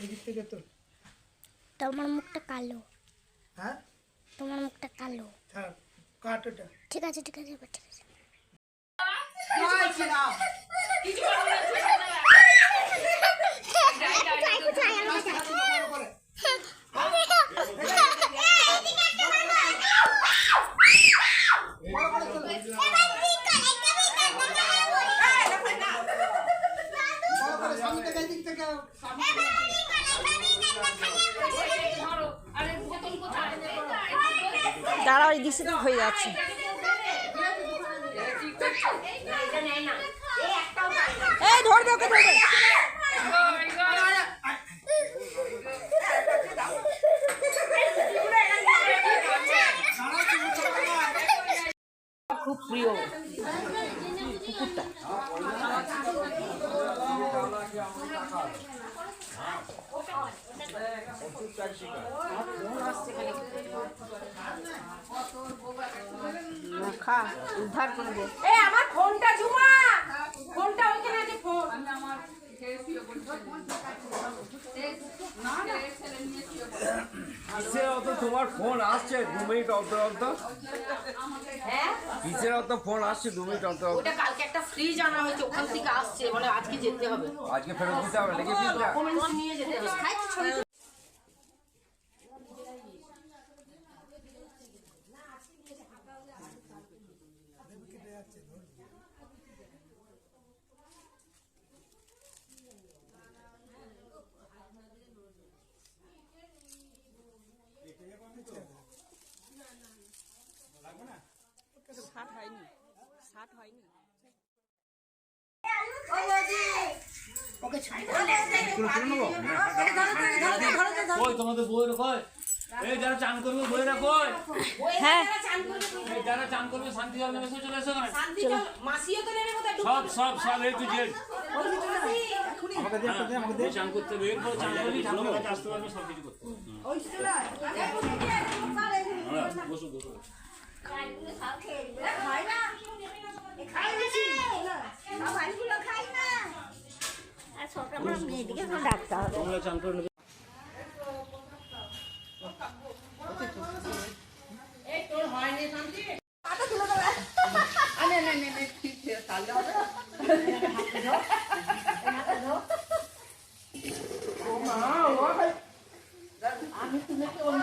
এদিক থেকে তো তোমার মুখটা কালো। হ্যাঁ তোমার মুখটা কালো। থাক কাট এটা। ঠিক আছে ঠিক আছে এবার ঠিক আছে। দাঁড়া ওই দিকে তো হয়ে যাচ্ছে। এই ধরবে ওকে ধরবে। খুব প্রিয় কুকুরটা। খা উদ্ধার করবো। এই আমার ফোনটা ঝুমা, ফোনটা ওইখানে আছে। ফোন আমার তোমার ফোন আসছে 2 মিনিট অন্তর অন্তর। হ্যাঁ কিসের অত ফোন আসছে 2 মিনিট অন্তর অন্তর? ওটা কালকে একটা ফ্রিজ আনা হয়েছে, ওখান থেকে আসছে, মানে আজকে যেতে হবে, আজকে ফেরত দিতে হবে নাকি ফ্রিজটা? ডকুমেন্টস নিয়ে যেতে হবে। ষাট হয়নি, ষাট হয়নি। কই তোমাদের বইয়ের কই? এই যারা চান করবে বইয়েরা কই? হ্যাঁ এই যারা চান করবে শান্তি জল নেমে এসে চলে এসো না। মাসিও তো নেবে কোথায়? সব সব সব এই টু জেড। আমাকে দিয়ে আমাকে দিয়ে চান করতে হবে, এরপর চান করবি, ভালো কাছে আসতে পারবে, সব কিছু করতে হবে। বসো বসো। ডাকতে হবে। তোমরা চান করে নেবে। এই তোর হয়নি শান্তি? আমি তুমি অন্য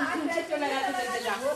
চলে গেছে যাবো।